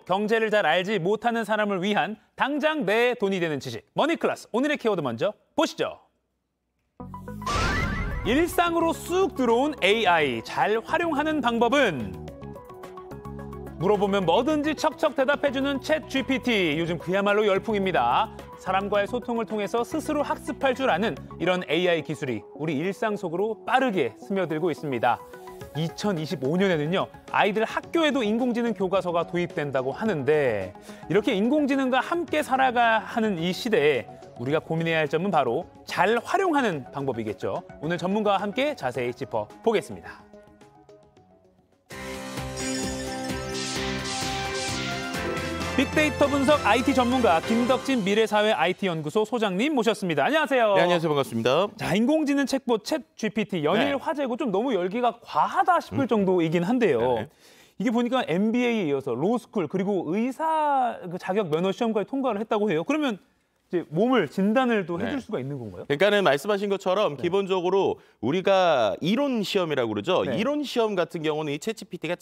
경제를 잘 알지 못하는 사람을 위한 당장 내 돈이 되는 지식. 머니클래스 오늘의 키워드 먼저 보시죠. 일상으로 쑥 들어온 AI 잘 활용하는 방법은? 물어보면 뭐든지 척척 대답해주는 챗 GPT. 요즘 그야말로 열풍입니다. 사람과의 소통을 통해서 스스로 학습할 줄 아는 이런 AI 기술이 우리 일상 속으로 빠르게 스며들고 있습니다. 2025년에는요, 아이들 학교에도 인공지능 교과서가 도입된다고 하는데 이렇게 인공지능과 함께 살아가야 하는 이 시대에 우리가 고민해야 할 점은 바로 잘 활용하는 방법이겠죠. 오늘 전문가와 함께 자세히 짚어보겠습니다. 빅데이터 분석 IT 전문가 김덕진 미래사회 IT연구소 소장님 모셨습니다. 안녕하세요. 네, 안녕하세요. 반갑습니다. 자, 인공지능 챗봇 챗 GPT 연일 화제고 좀 너무 열기가 과하다 싶을 정도이긴 한데요. 네. 이게 보니까 MBA에 이어서 로스쿨 그리고 의사 자격 면허 시험까지 통과를 했다고 해요. 그러면 이제 몸을 진단을 또 해줄 수가 있는 건가요? 그러니까는 말씀하신 것처럼 기본적으로 우리가 이론 시험이라고 그러죠. 이론 시험 같은 경우는 이 챗GPT가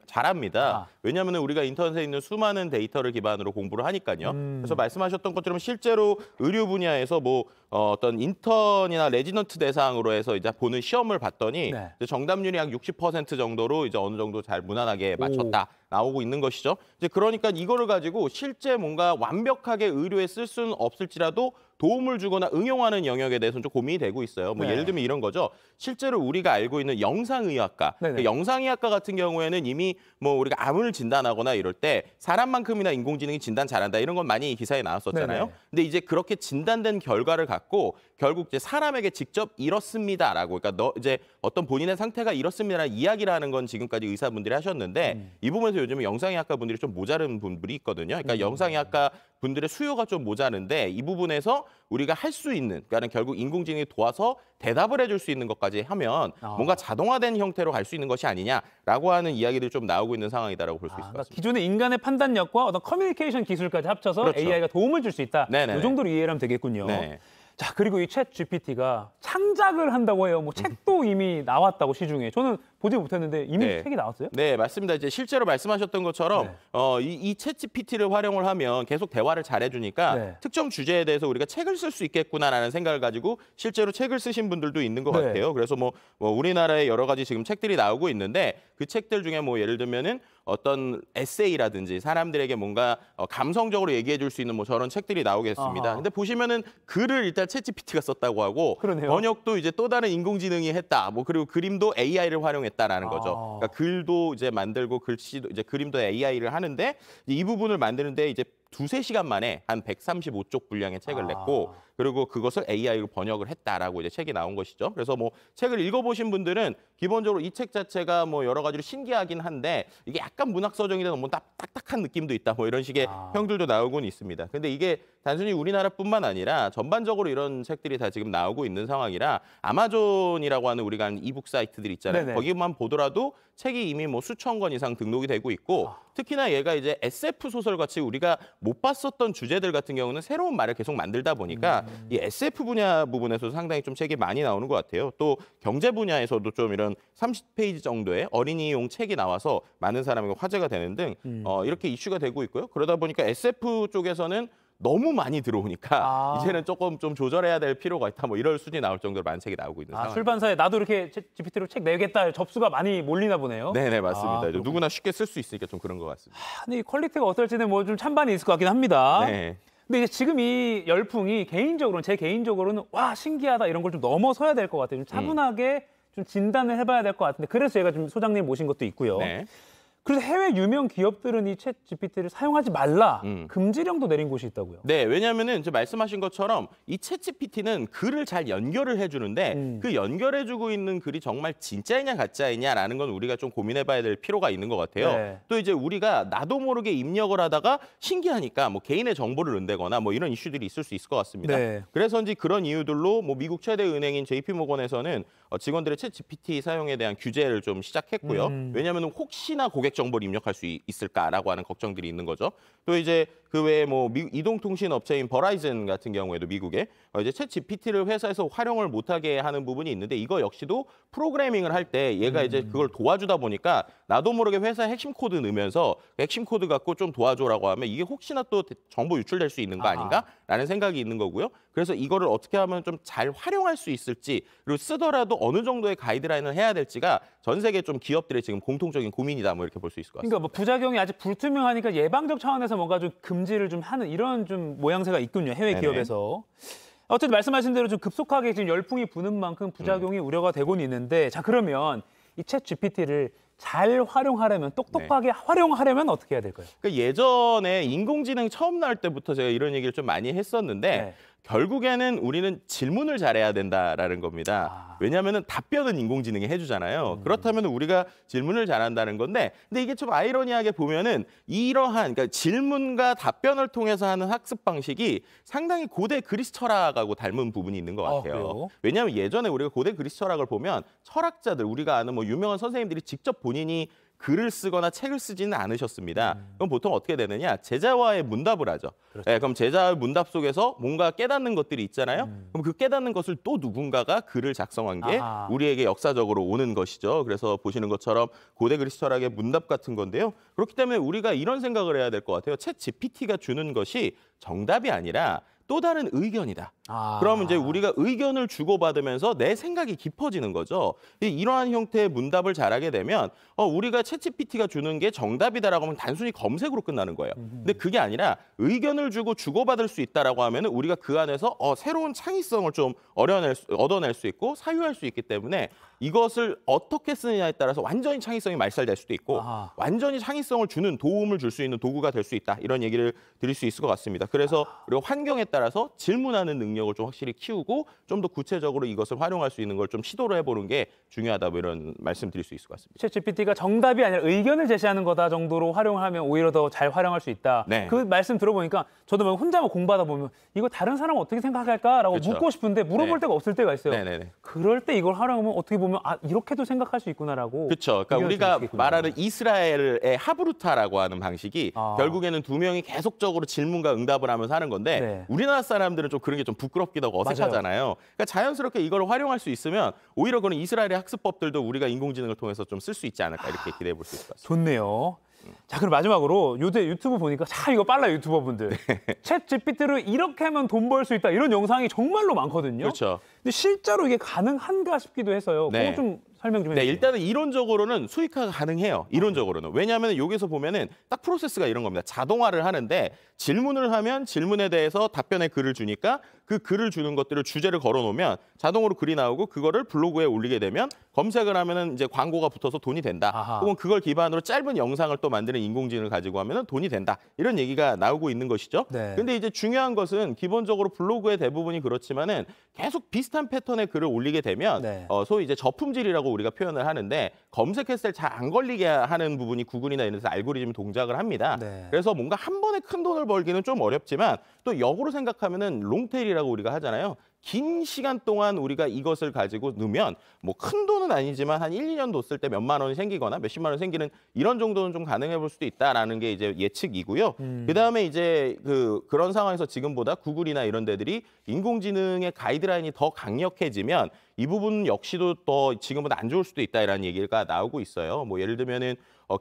잘합니다. 왜냐하면 우리가 인터넷에 있는 수많은 데이터를 기반으로 공부를 하니까요. 그래서 말씀하셨던 것처럼 실제로 의료 분야에서 뭐 어떤 인턴이나 레지던트 대상으로 해서 이제 보는 시험을 봤더니 이제 정답률이 약 60% 정도로 이제 어느 정도 잘 무난하게 맞췄다. 나오고 있는 것이죠. 이제 그러니까 이거를 가지고 실제 뭔가 완벽하게 의료에 쓸 수는 없을지라도 도움을 주거나 응용하는 영역에 대해서는 좀 고민이 되고 있어요. 뭐 예를 들면 이런 거죠. 실제로 우리가 알고 있는 영상의학과, 그 영상의학과 같은 경우에는 이미 뭐 우리가 암을 진단하거나 이럴 때 사람만큼이나 인공지능이 진단 잘한다 이런 건 많이 기사에 나왔었잖아요. 근데 이제 그렇게 진단된 결과를 갖고 결국 이제 사람에게 직접 이렇습니다라고, 그러니까 이제 어떤 본인의 상태가 이렇습니다라는 이야기를 하는 건 지금까지 의사분들이 하셨는데 이 부분에서 요즘에 영상의학과 분들이 좀 모자른 분들이 있거든요. 그러니까 영상의학과 분들의 수요가 좀 모자른데 이 부분에서 우리가 할 수 있는, 그러니까 결국 인공지능이 도와서 대답을 해줄 수 있는 것까지 하면 뭔가 자동화된 형태로 갈 수 있는 것이 아니냐라고 하는 이야기들이 좀 나오고 있는 상황이다라고 볼 수 있을 것 같습니다. 기존의 인간의 판단력과 어떤 커뮤니케이션 기술까지 합쳐서 AI가 도움을 줄 수 있다. 이 정도로 이해를 하면 되겠군요. 자, 그리고 이 챗 GPT가 창작을 한다고 해요. 뭐 책도 이미 나왔다고 시중에. 저는 보지 못했는데 이미 책이 나왔어요? 네, 맞습니다. 이제 실제로 말씀하셨던 것처럼 이 챗 GPT를 활용을 하면 계속 대화를 잘해주니까 특정 주제에 대해서 우리가 책을 쓸 수 있겠구나라는 생각을 가지고 실제로 책을 쓰신 분들도 있는 것 같아요. 그래서 뭐 우리나라에 여러 가지 지금 책들이 나오고 있는데 그 책들 중에 뭐 예를 들면은 어떤 에세이라든지 사람들에게 뭔가 감성적으로 얘기해 줄 수 있는 뭐 저런 책들이 나오겠습니다. 근데 보시면은 글을 일단 챗 GPT가 썼다고 하고 번역도 이제 또 다른 인공지능이 했다. 뭐 그리고 그림도 AI를 활용했다라는 거죠. 그러니까 글도 이제 만들고 글씨도 이제 그림도 AI를 하는데 이 부분을 만드는데 이제 2~3시간 만에 한 135쪽 분량의 책을 냈고 그리고 그것을 AI로 번역을 했다라고 이제 책이 나온 것이죠. 그래서 뭐 책을 읽어보신 분들은 기본적으로 이 책 자체가 뭐 여러 가지로 신기하긴 한데 이게 약간 문학 서적인데 너무 딱딱한 느낌도 있다. 뭐 이런 식의 평들도 나오곤 있습니다. 근데 이게 단순히 우리나라뿐만 아니라 전반적으로 이런 책들이 다 지금 나오고 있는 상황이라 아마존이라고 하는 우리가 하는 이북 사이트들 있잖아요. 거기만 보더라도 책이 이미 뭐 수천 권 이상 등록이 되고 있고 특히나 얘가 이제 SF 소설 같이 우리가 못 봤었던 주제들 같은 경우는 새로운 말을 계속 만들다 보니까 이 SF 분야 부분에서도 상당히 좀 책이 많이 나오는 것 같아요. 또 경제 분야에서도 좀 이런 30페이지 정도의 어린이용 책이 나와서 많은 사람에게 화제가 되는 등 이렇게 이슈가 되고 있고요. 그러다 보니까 SF 쪽에서는 너무 많이 들어오니까 이제는 조금 좀 조절해야 될 필요가 있다. 뭐 이럴 수준이 나올 정도로 많은 책이 나오고 있는 상황입니다. 출판사에 나도 이렇게 GPT로 책 내겠다 접수가 많이 몰리나 보네요. 네, 맞습니다. 누구나 쉽게 쓸 수 있으니까 좀 그런 것 같습니다. 근데 이 퀄리티가 어떨지는 뭐 좀 찬반이 있을 것 같긴 합니다. 근데 이제 지금 이 열풍이 제 개인적으로는 와 신기하다 이런 걸 좀 넘어서야 될 것 같아요. 좀 차분하게 좀 진단을 해봐야 될 것 같은데 그래서 제가 좀 소장님 모신 것도 있고요. 그래서 해외 유명 기업들은 이 챗 GPT를 사용하지 말라 금지령도 내린 곳이 있다고요. 네, 왜냐하면은 이제 말씀하신 것처럼 이 챗 GPT는 글을 잘 연결을 해주는데 그 연결해주고 있는 글이 정말 진짜이냐 가짜이냐라는 건 우리가 좀 고민해봐야 될 필요가 있는 것 같아요. 또 이제 우리가 나도 모르게 입력을 하다가 신기하니까 뭐 개인의 정보를 은대거나 뭐 이런 이슈들이 있을 수 있을 것 같습니다. 그래서인지 그런 이유들로 뭐 미국 최대 은행인 JP모건에서는 직원들의 챗 GPT 사용에 대한 규제를 좀 시작했고요. 왜냐하면 혹시나 고객 고객 정보를 입력할 수 있을까라고 하는 걱정들이 있는 거죠. 또 이제 그 외에 뭐 이동통신 업체인 버라이즌 같은 경우에도 미국에 이제 챗 GPT를 회사에서 활용을 못하게 하는 부분이 있는데 이거 역시도 프로그래밍을 할 때 얘가 이제 그걸 도와주다 보니까 나도 모르게 회사 핵심 코드 넣으면서 핵심 코드 갖고 좀 도와줘라고 하면 이게 혹시나 또 정보 유출될 수 있는 거 아닌가라는 생각이 있는 거고요. 그래서 이거를 어떻게 하면 좀 잘 활용할 수 있을지 그리고 쓰더라도 어느 정도의 가이드라인을 해야 될지가 전 세계 좀 기업들의 지금 공통적인 고민이다 뭐 이렇게 볼 수 있을 것 같습니다. 그러니까 뭐 부작용이 아직 불투명하니까 예방적 차원에서 뭔가 좀 금지를 좀 하는 이런 좀 모양새가 있군요. 해외 기업에서. 어쨌든 말씀하신 대로 좀 급속하게 지금 열풍이 부는 만큼 부작용이 우려가 되고는 있는데 자 그러면 이 챗 GPT를 잘 활용하려면 똑똑하게 활용하려면 어떻게 해야 될까요? 그러니까 예전에 인공지능 처음 나올 때부터 제가 이런 얘기를 좀 많이 했었는데 결국에는 우리는 질문을 잘해야 된다라는 겁니다. 왜냐하면 답변은 인공지능이 해주잖아요. 그렇다면 우리가 질문을 잘한다는 건데, 근데 이게 좀 아이러니하게 보면은 이러한 그러니까 질문과 답변을 통해서 하는 학습 방식이 상당히 고대 그리스 철학하고 닮은 부분이 있는 것 같아요. 왜냐하면 예전에 우리가 고대 그리스 철학을 보면 철학자들 우리가 아는 뭐 유명한 선생님들이 직접 본인이 글을 쓰거나 책을 쓰지는 않으셨습니다. 그럼 보통 어떻게 되느냐? 제자와의 문답을 하죠. 그럼 제자의 문답 속에서 뭔가 깨닫는 것들이 있잖아요. 그럼 그 깨닫는 것을 또 누군가가 글을 작성한 게 우리에게 역사적으로 오는 것이죠. 그래서 보시는 것처럼 고대 그리스 철학의 문답 같은 건데요. 그렇기 때문에 우리가 이런 생각을 해야 될 것 같아요. 챗 GPT가 주는 것이 정답이 아니라 또 다른 의견이다. 그러면 이제 우리가 의견을 주고받으면서 내 생각이 깊어지는 거죠. 이러한 형태의 문답을 잘하게 되면 우리가 챗 GPT가 주는 게 정답이다라고 하면 단순히 검색으로 끝나는 거예요. 근데 그게 아니라 의견을 주고 주고받을 수 있다라고 하면 우리가 그 안에서 새로운 창의성을 좀 얻어낼 수 있고 사유할 수 있기 때문에 이것을 어떻게 쓰느냐에 따라서 완전히 창의성이 말살될 수도 있고 완전히 창의성을 주는 도움을 줄 수 있는 도구가 될 수 있다. 이런 얘기를 드릴 수 있을 것 같습니다. 그래서 우리가 환경에 따라서 질문하는 능력을 좀 확실히 키우고 좀 더 구체적으로 이것을 활용할 수 있는 걸 좀 시도를 해보는 게 중요하다. 뭐 이런 말씀 드릴 수 있을 것 같습니다. 챗 GPT가 정답이 아니라 의견을 제시하는 거다 정도로 활용하면 오히려 더 잘 활용할 수 있다. 그 말씀 들어보니까 저도 뭐 혼자 공부하다 보면 이거 다른 사람은 어떻게 생각할까라고 묻고 싶은데 물어볼 데가 없을 때가 있어요. 그럴 때 이걸 활용하면 어떻게 보면 이렇게도 생각할 수 있구나라고. 그렇죠. 그러니까 우리가 말하는 이스라엘의 하브루타라고 하는 방식이 결국에는 두 명이 계속적으로 질문과 응답을 하면서 하는 건데 우리나라 사람들은 좀 그런 게 좀 부끄럽기도 하고 어색하잖아요. 그러니까 자연스럽게 이걸 활용할 수 있으면 오히려 그런 이스라엘의 학습법들도 우리가 인공지능을 통해서 좀 쓸 수 있지 않을까 이렇게 기대해 볼 수 있을 것 같습니다. 좋네요. 자, 그럼 마지막으로 요새 유튜브 보니까 참 이거 빨라 유튜버분들. 챗 GPT로 이렇게 하면 돈 벌 수 있다 이런 영상이 정말로 많거든요. 그렇죠. 근데 실제로 이게 가능한가 싶기도 해서요. 그거 좀 설명 좀 해주세요. 일단은 이론적으로는 수익화가 가능해요. 이론적으로는. 왜냐하면 여기서 보면은 딱 프로세스가 이런 겁니다. 자동화를 하는데 질문을 하면 질문에 대해서 답변의 글을 주니까 그 글을 주는 것들을 주제를 걸어놓으면 자동으로 글이 나오고 그거를 블로그에 올리게 되면 검색을 하면은 이제 광고가 붙어서 돈이 된다. 혹은 그걸 기반으로 짧은 영상을 또 만드는 인공지능을 가지고 하면은 돈이 된다. 이런 얘기가 나오고 있는 것이죠. 근데 이제 중요한 것은 기본적으로 블로그의 대부분이 그렇지만은 계속 비슷한 패턴의 글을 올리게 되면 소위 이제 저품질이라고 우리가 표현을 하는데 검색했을 때 잘 안 걸리게 하는 부분이 구글이나 이런 데서 알고리즘이 동작을 합니다. 그래서 뭔가 한 번에 큰 돈을 벌기는 좀 어렵지만 또 역으로 생각하면은 롱테일이라고 우리가 하잖아요. 긴 시간 동안 우리가 이것을 가지고 넣으면 뭐 큰 돈은 아니지만 한 1, 2년 뒀을 때 몇만 원이 생기거나 몇십만 원 생기는 이런 정도는 좀 가능해 볼 수도 있다라는 게 이제 예측이고요. 그다음에 이제 그런 상황에서 지금보다 구글이나 이런 데들이 인공지능의 가이드라인이 더 강력해지면 이 부분 역시도 더 지금보다 안 좋을 수도 있다라는 얘기가 나오고 있어요. 뭐 예를 들면은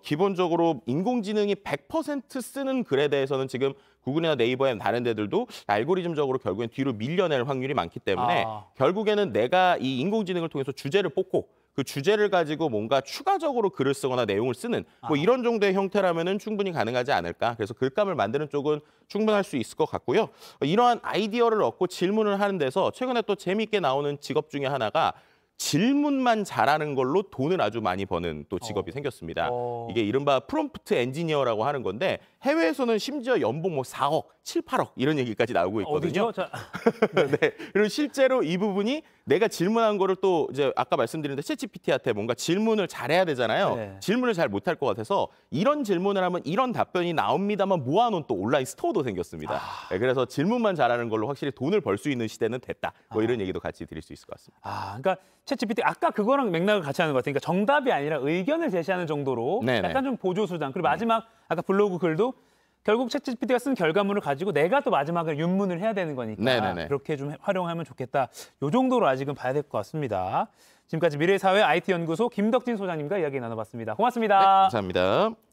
기본적으로 인공지능이 100% 쓰는 글에 대해서는 지금 구글이나 네이버나 다른 데들도 알고리즘적으로 결국엔 뒤로 밀려낼 확률이 많기 때문에 결국에는 내가 이 인공지능을 통해서 주제를 뽑고 그 주제를 가지고 뭔가 추가적으로 글을 쓰거나 내용을 쓰는 뭐 이런 정도의 형태라면은 충분히 가능하지 않을까. 그래서 글감을 만드는 쪽은 충분할 수 있을 것 같고요. 이러한 아이디어를 얻고 질문을 하는 데서 최근에 또 재미있게 나오는 직업 중에 하나가 질문만 잘하는 걸로 돈을 아주 많이 버는 또 직업이 생겼습니다. 이게 이른바 프롬프트 엔지니어라고 하는 건데 해외에서는 심지어 연봉 뭐 4억, 7, 8억 이런 얘기까지 나오고 있거든요. 어디죠? 네. 그리고 실제로 이 부분이 내가 질문한 거를 또 이제 아까 말씀드렸는데 챗GPT한테 뭔가 질문을 잘해야 되잖아요. 네. 질문을 잘 못할 것 같아서 이런 질문을 하면 이런 답변이 나옵니다만 모아놓은 또 온라인 스토어도 생겼습니다. 네, 그래서 질문만 잘하는 걸로 확실히 돈을 벌 수 있는 시대는 됐다. 뭐 이런 얘기도 같이 드릴 수 있을 것 같습니다. 그러니까 챗GPT 아까 그거랑 맥락을 같이 하는 것 같으니까 정답이 아니라 의견을 제시하는 정도로 네네. 약간 좀 보조 수단. 그리고 마지막 아까 블로그 글도 결국 챗GPT가 쓴 결과물을 가지고 내가 또 마지막에 윤문을 해야 되는 거니까 네네네. 그렇게 좀 활용하면 좋겠다. 요 정도로 아직은 봐야 될 것 같습니다. 지금까지 미래사회 IT연구소 김덕진 소장님과 이야기 나눠봤습니다. 고맙습니다. 네, 감사합니다.